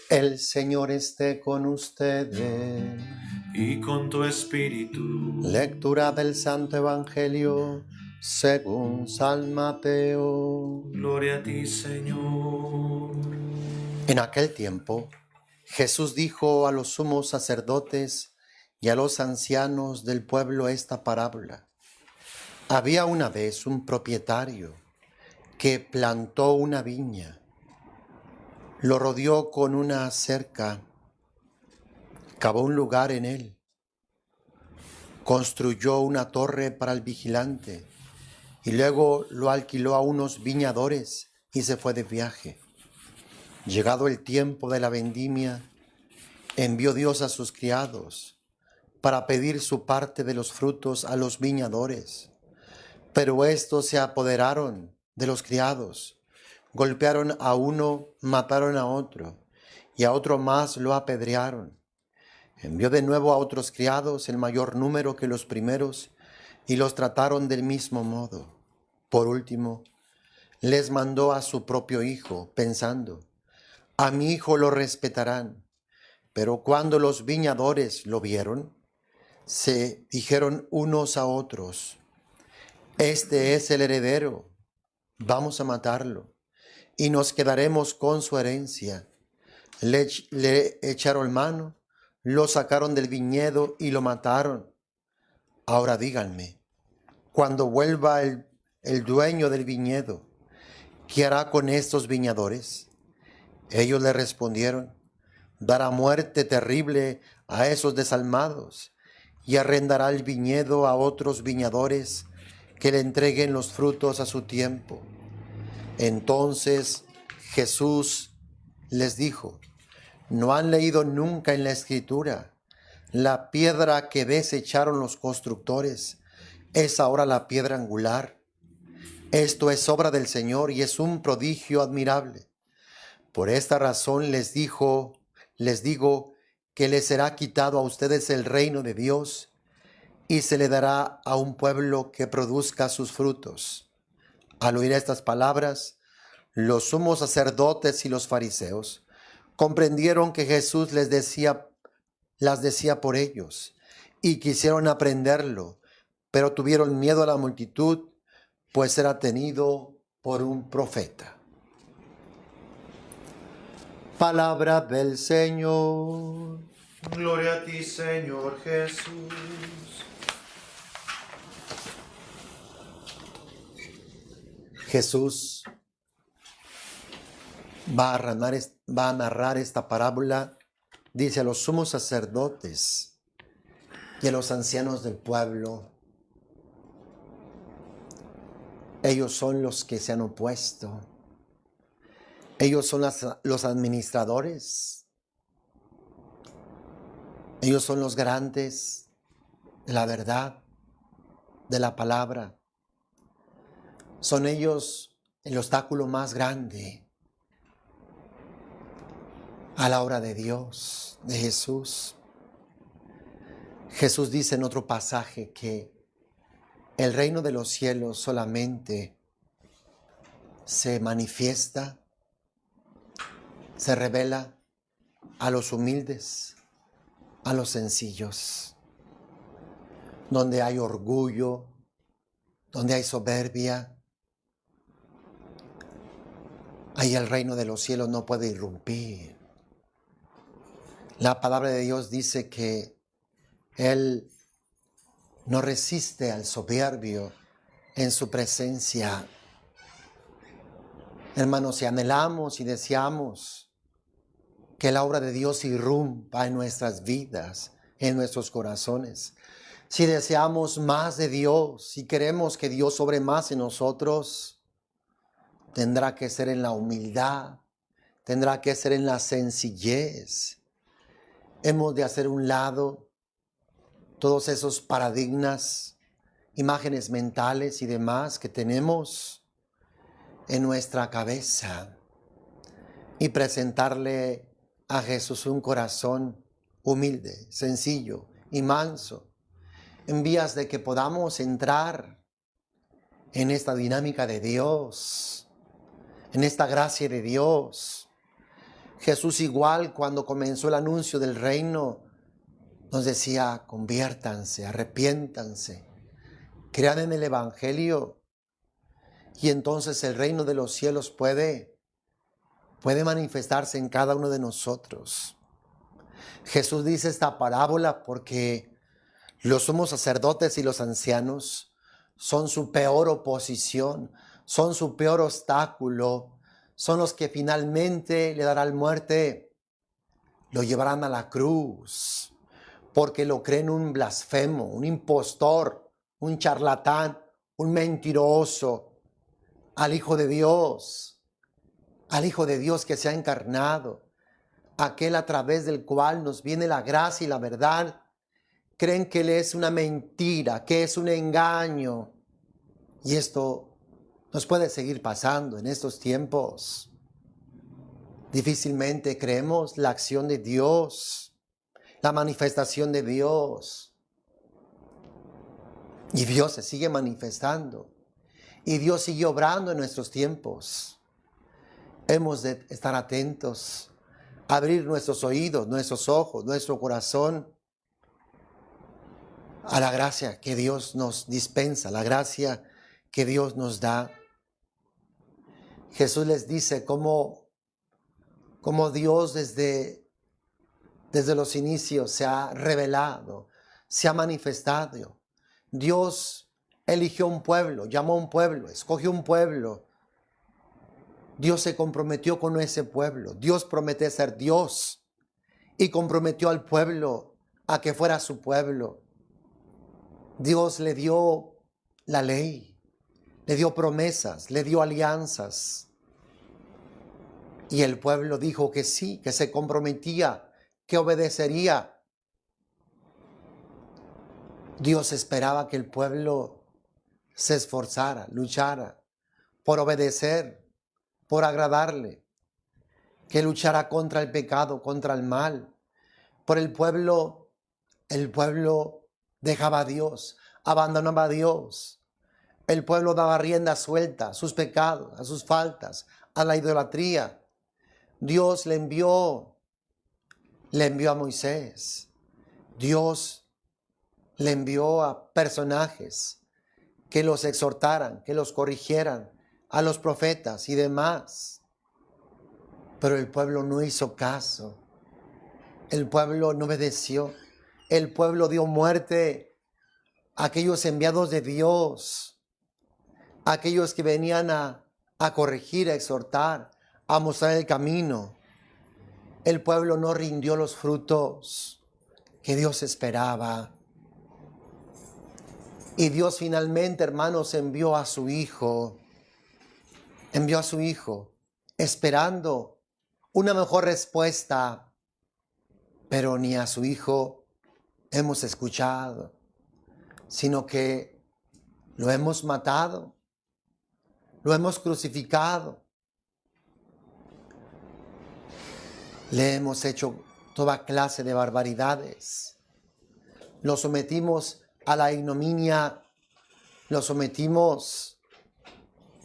El Señor esté con ustedes. Y con tu espíritu. Lectura del Santo Evangelio según San Mateo. Gloria a ti, Señor. En aquel tiempo, Jesús dijo a los sumos sacerdotes y a los ancianos del pueblo esta parábola. Había una vez un propietario que plantó una viña, lo rodeó con una cerca, cavó un lugar en él, construyó una torre para el vigilante y luego lo alquiló a unos viñadores y se fue de viaje. Llegado el tiempo de la vendimia, envió Dios a sus criados para pedir su parte de los frutos a los viñadores. Pero estos se apoderaron de los criados, golpearon a uno, mataron a otro, y a otro más lo apedrearon. Envió de nuevo a otros criados, el mayor número que los primeros, y los trataron del mismo modo. Por último, les mandó a su propio hijo, pensando, a mi hijo lo respetarán. Pero cuando los viñadores lo vieron, se dijeron unos a otros, este es el heredero, vamos a matarlo, y nos quedaremos con su herencia. Le echaron mano, lo sacaron del viñedo y lo mataron. Ahora díganme, cuando vuelva el dueño del viñedo, ¿qué hará con estos viñadores? Ellos le respondieron, dará muerte terrible a esos desalmados y arrendará el viñedo a otros viñadores que le entreguen los frutos a su tiempo. Entonces Jesús les dijo, ¿no han leído nunca en la Escritura? La piedra que desecharon los constructores es ahora la piedra angular. Esto es obra del Señor y es un prodigio admirable. Por esta razón les digo que les será quitado a ustedes el reino de Dios y se le dará a un pueblo que produzca sus frutos. Al oír estas palabras, los sumos sacerdotes y los fariseos comprendieron que Jesús las decía por ellos y quisieron aprenderlo, pero tuvieron miedo a la multitud, pues era tenido por un profeta. Palabra del Señor. Gloria a ti, Señor Jesús. Jesús va a narrar esta parábola, dice a los sumos sacerdotes y a los ancianos del pueblo. Ellos son los que se han opuesto. Ellos son los administradores. Ellos son los garantes de la verdad, de la palabra. Son ellos el obstáculo más grande a la obra de Dios, de Jesús. Jesús dice en otro pasaje que el reino de los cielos solamente se manifiesta, se revela a los humildes, a los sencillos. Donde hay orgullo, donde hay soberbia, ahí el reino de los cielos no puede irrumpir. La palabra de Dios dice que Él no resiste al soberbio en su presencia. Hermanos, si anhelamos y deseamos que la obra de Dios irrumpa en nuestras vidas, en nuestros corazones, si deseamos más de Dios, si queremos que Dios obre más en nosotros, tendrá que ser en la humildad, tendrá que ser en la sencillez. Hemos de hacer un lado todos esos paradigmas, imágenes mentales y demás que tenemos en nuestra cabeza y presentarle a Jesús un corazón humilde, sencillo y manso, en vías de que podamos entrar en esta dinámica de Dios, en esta gracia de Dios. Jesús igual cuando comenzó el anuncio del reino nos decía: conviértanse, arrepiéntanse, crean en el Evangelio y entonces el reino de los cielos puede manifestarse en cada uno de nosotros. Jesús dice esta parábola porque los sumos sacerdotes y los ancianos son su peor oposición, son su peor obstáculo, son los que finalmente le darán muerte, lo llevarán a la cruz, porque lo creen un blasfemo, un impostor, un charlatán, un mentiroso, al Hijo de Dios que se ha encarnado, aquel a través del cual nos viene la gracia y la verdad. Creen que Él es una mentira, que es un engaño. Y esto nos puede seguir pasando en estos tiempos. Difícilmente creemos la acción de Dios, la manifestación de Dios. Y Dios se sigue manifestando. Y Dios sigue obrando en nuestros tiempos. Hemos de estar atentos, abrir nuestros oídos, nuestros ojos, nuestro corazón a la gracia que Dios nos dispensa, la gracia que Dios nos da. Jesús les dice cómo Dios desde los inicios se ha revelado, se ha manifestado. Dios eligió un pueblo, llamó a un pueblo, escogió un pueblo. Dios se comprometió con ese pueblo. Dios prometió ser Dios y comprometió al pueblo a que fuera su pueblo. Dios le dio la ley, le dio promesas, le dio alianzas. Y el pueblo dijo que sí, que se comprometía, que obedecería. Dios esperaba que el pueblo se esforzara, luchara por obedecer, por agradarle, que luchara contra el pecado, contra el mal. Por el pueblo dejaba a Dios, abandonaba a Dios. El pueblo daba rienda suelta a sus pecados, a sus faltas, a la idolatría. Dios le envió a Moisés. Dios le envió a personajes que los exhortaran, que los corrigieran, a los profetas y demás. Pero el pueblo no hizo caso. El pueblo no obedeció. El pueblo dio muerte a aquellos enviados de Dios, a aquellos que venían a corregir, a exhortar, a mostrar el camino. El pueblo no rindió los frutos que Dios esperaba. Y Dios finalmente, hermanos, envió a su Hijo, esperando una mejor respuesta, pero ni a su Hijo hemos escuchado, sino que lo hemos matado, lo hemos crucificado, le hemos hecho toda clase de barbaridades, lo sometimos a la ignominia, lo sometimos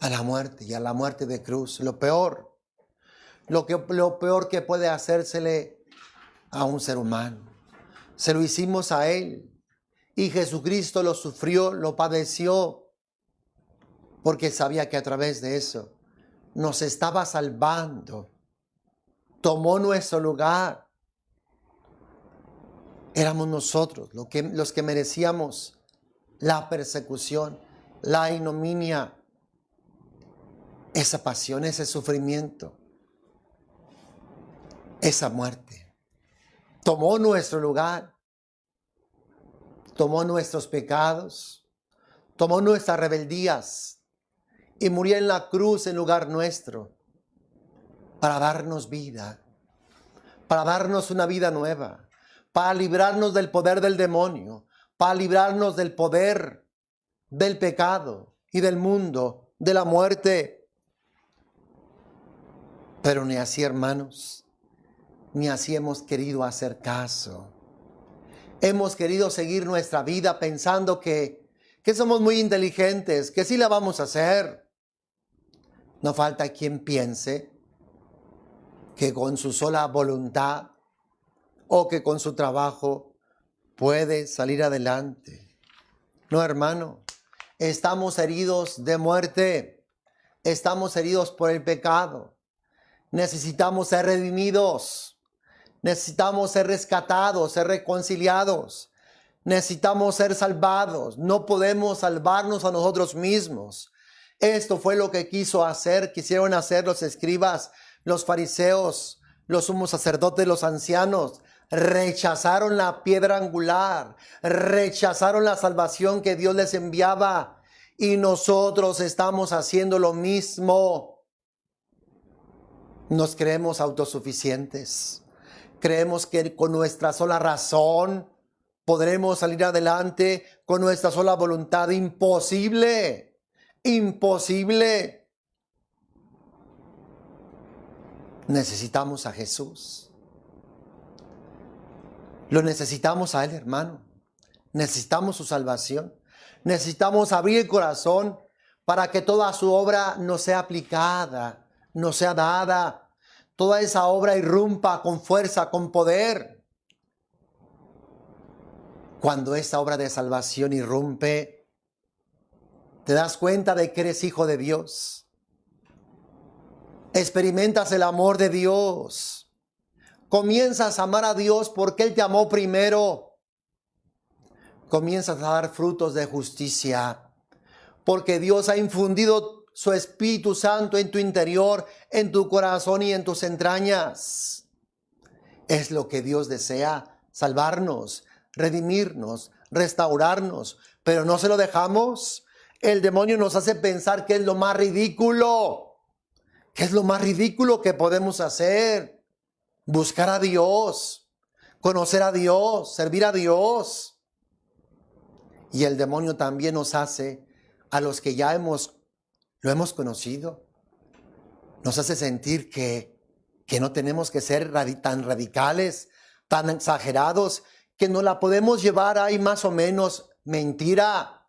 a la muerte y a la muerte de cruz. Lo peor que puede hacérsele a un ser humano. Se lo hicimos a Él y Jesucristo lo sufrió, lo padeció, porque sabía que a través de eso nos estaba salvando. Tomó nuestro lugar. Éramos nosotros los que merecíamos la persecución, la ignominia, esa pasión, ese sufrimiento, esa muerte. Tomó nuestro lugar, tomó nuestros pecados, tomó nuestras rebeldías y murió en la cruz en lugar nuestro para darnos vida, para darnos una vida nueva, para librarnos del poder del demonio, para librarnos del poder del pecado y del mundo, de la muerte. Pero ni así, hermanos, ni así hemos querido hacer caso. Hemos querido seguir nuestra vida pensando que somos muy inteligentes, que sí la vamos a hacer. No falta quien piense que con su sola voluntad o que con su trabajo puede salir adelante. No, hermano, estamos heridos de muerte, estamos heridos por el pecado. Necesitamos ser redimidos, necesitamos ser rescatados, ser reconciliados, necesitamos ser salvados. No podemos salvarnos a nosotros mismos. Esto fue lo que quisieron hacer los escribas, los fariseos, los sumos sacerdotes, los ancianos. Rechazaron la piedra angular, rechazaron la salvación que Dios les enviaba, y nosotros estamos haciendo lo mismo. Nos creemos autosuficientes, creemos que con nuestra sola razón podremos salir adelante, con nuestra sola voluntad. Imposible, imposible. Necesitamos a Jesús. Lo necesitamos a Él, hermano. Necesitamos su salvación. Necesitamos abrir el corazón para que toda su obra nos sea aplicada, nos sea dada. Toda esa obra irrumpa con fuerza, con poder. Cuando esta obra de salvación irrumpe, te das cuenta de que eres hijo de Dios. Experimentas el amor de Dios. Comienzas a amar a Dios porque Él te amó primero. Comienzas a dar frutos de justicia porque Dios ha infundido su Espíritu Santo en tu interior, en tu corazón y en tus entrañas. Es lo que Dios desea: salvarnos, redimirnos, restaurarnos. Pero no se lo dejamos. El demonio nos hace pensar que es lo más ridículo. ¿Qué es lo más ridículo que podemos hacer? Buscar a Dios, conocer a Dios, servir a Dios. Y el demonio también nos hace, a los que ya lo hemos conocido, nos hace sentir que no tenemos que ser tan radicales, tan exagerados, que no la podemos llevar ahí más o menos. Mentira.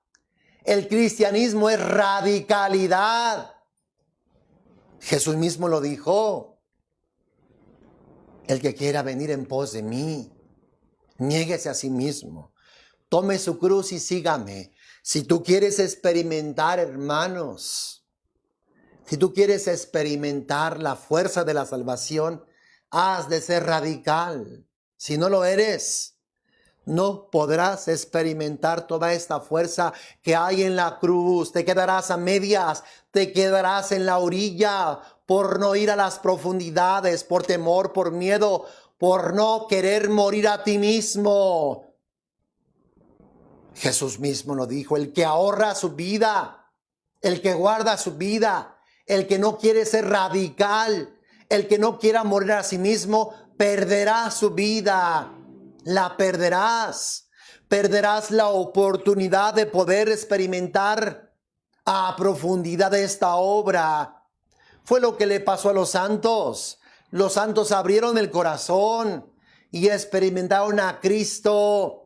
El cristianismo es radicalidad. Jesús mismo lo dijo. El que quiera venir en pos de mí, niéguese a sí mismo, tome su cruz y sígame. Si tú quieres experimentar, hermanos, si tú quieres experimentar la fuerza de la salvación, has de ser radical. Si no lo eres, no podrás experimentar toda esta fuerza que hay en la cruz. Te quedarás a medias, te quedarás en la orilla por no ir a las profundidades, por temor, por miedo, por no querer morir a ti mismo. Jesús mismo lo dijo: el que ahorra su vida, el que guarda su vida, el que no quiere ser radical, el que no quiera morir a sí mismo, perderá su vida. La perderás. Perderás la oportunidad de poder experimentar a profundidad esta obra. Fue lo que le pasó a los santos. Los santos abrieron el corazón y experimentaron a Cristo.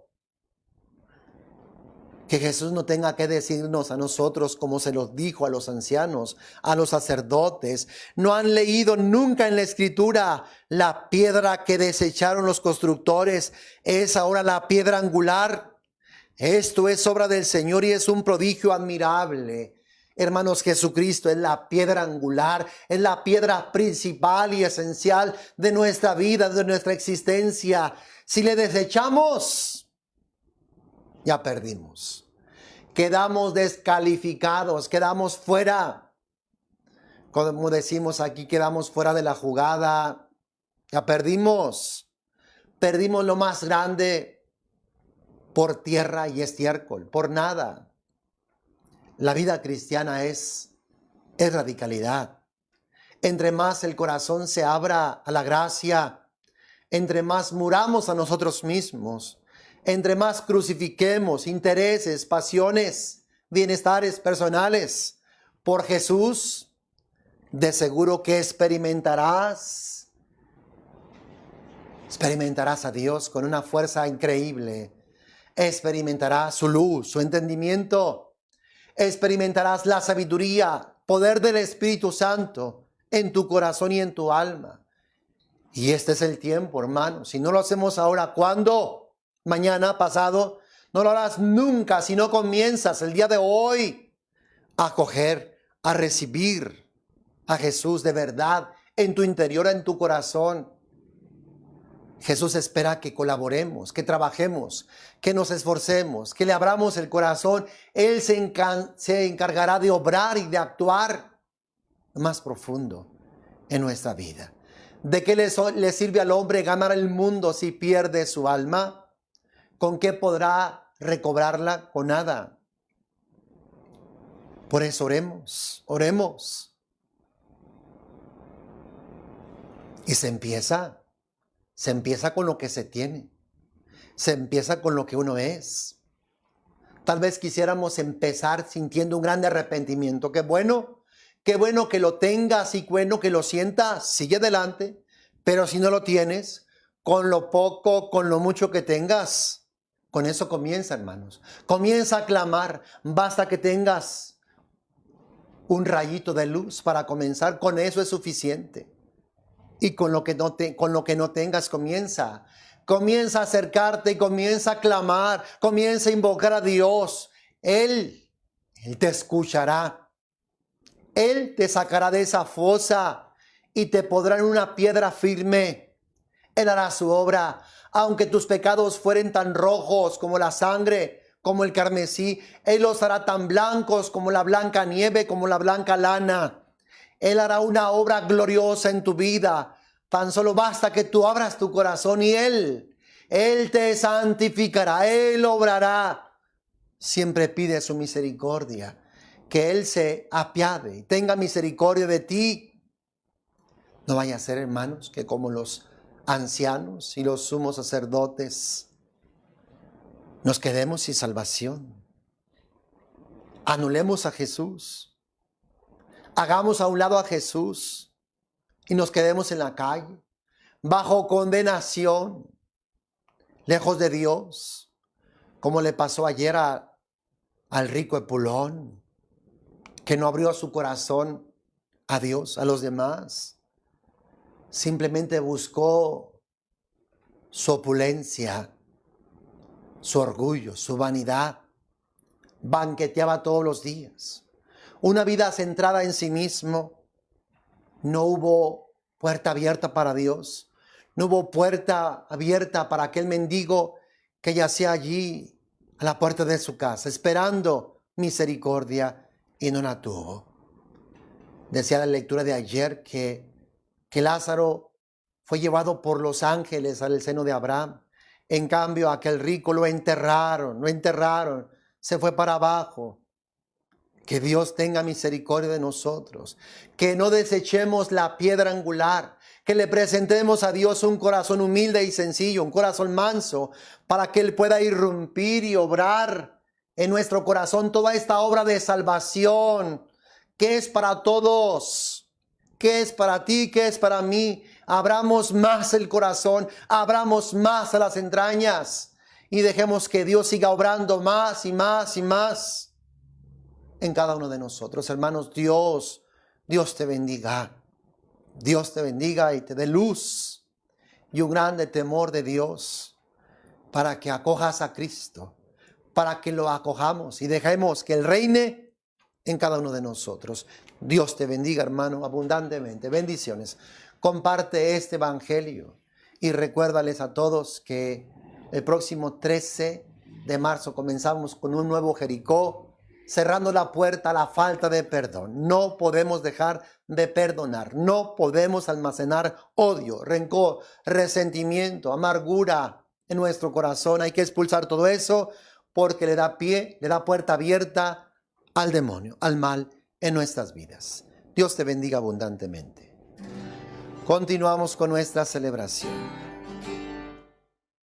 Que Jesús no tenga que decirnos a nosotros como se los dijo a los ancianos, a los sacerdotes. No han leído nunca en la Escritura: la piedra que desecharon los constructores es ahora la piedra angular. Esto es obra del Señor y es un prodigio admirable. Hermanos, Jesucristo es la piedra angular, es la piedra principal y esencial de nuestra vida, de nuestra existencia. Si le desechamos, ya perdimos. Quedamos descalificados, quedamos fuera. Como decimos aquí, quedamos fuera de la jugada. Ya perdimos. Perdimos lo más grande por tierra y estiércol, por nada. La vida cristiana es radicalidad. Entre más el corazón se abra a la gracia, entre más muramos a nosotros mismos, entre más crucifiquemos intereses, pasiones, bienestares personales por Jesús, de seguro que experimentarás a Dios con una fuerza increíble. Experimentarás su luz, su entendimiento. Experimentarás la sabiduría, poder del Espíritu Santo en tu corazón y en tu alma. Y este es el tiempo, hermano. Si no lo hacemos ahora, ¿cuándo? Mañana, pasado. No lo harás nunca si no comienzas el día de hoy a acoger, a recibir a Jesús de verdad en tu interior, en tu corazón. Jesús espera que colaboremos, que trabajemos, que nos esforcemos, que le abramos el corazón. Él se encargará de obrar y de actuar más profundo en nuestra vida. ¿De qué le sirve al hombre ganar el mundo si pierde su alma? ¿Con qué podrá recobrarla? Con nada. Por eso oremos. Y se empieza con lo que se tiene. Se empieza con lo que uno es. Tal vez quisiéramos empezar sintiendo un gran arrepentimiento. Qué bueno que lo tengas y bueno que lo sientas. Sigue adelante. Pero si no lo tienes, con lo poco, con lo mucho que tengas, con eso comienza, hermanos. Comienza a clamar. Basta que tengas un rayito de luz para comenzar. Con eso es suficiente. Y con lo que no tengas, comienza a acercarte y comienza a clamar, comienza a invocar a Dios. Él te escuchará. Él te sacará de esa fosa y te pondrá en una piedra firme. Él hará su obra. Aunque tus pecados fueren tan rojos como la sangre, como el carmesí, Él los hará tan blancos como la blanca nieve, como la blanca lana. Él hará una obra gloriosa en tu vida. Tan solo basta que tú abras tu corazón y Él te santificará. Él obrará. Siempre pide su misericordia. Que Él se apiade y tenga misericordia de ti. No vaya a ser, hermanos, que como los ancianos y los sumos sacerdotes nos quedemos sin salvación. Anulemos a Jesús. Hagamos a un lado a Jesús y nos quedemos en la calle, bajo condenación, lejos de Dios, como le pasó ayer al rico Epulón, que no abrió su corazón a Dios, a los demás. Simplemente buscó su opulencia, su orgullo, su vanidad. Banqueteaba todos los días. Una vida centrada en sí mismo. No hubo puerta abierta para Dios. No hubo puerta abierta para aquel mendigo que yacía allí a la puerta de su casa, esperando misericordia, y no la tuvo. Decía la lectura de ayer que Lázaro fue llevado por los ángeles al seno de Abraham. En cambio, aquel rico lo enterraron, se fue para abajo. Que Dios tenga misericordia de nosotros, que no desechemos la piedra angular, que le presentemos a Dios un corazón humilde y sencillo, un corazón manso, para que Él pueda irrumpir y obrar en nuestro corazón toda esta obra de salvación, que es para todos, que es para ti, que es para mí. Abramos más el corazón, abramos más a las entrañas y dejemos que Dios siga obrando más y más y más en cada uno de nosotros. Hermanos, Dios te bendiga. Dios te bendiga y te dé luz y un grande temor de Dios para que acojas a Cristo, para que lo acojamos y dejemos que Él reine en cada uno de nosotros. Dios te bendiga, hermano, abundantemente. Bendiciones. Comparte este evangelio y recuérdales a todos que el próximo 13 de marzo comenzamos con un nuevo Jericó, cerrando la puerta a la falta de perdón. No podemos dejar de perdonar. No podemos almacenar odio, rencor, resentimiento, amargura en nuestro corazón. Hay que expulsar todo eso porque le da puerta abierta al demonio, al mal en nuestras vidas. Dios te bendiga abundantemente. Continuamos con nuestra celebración.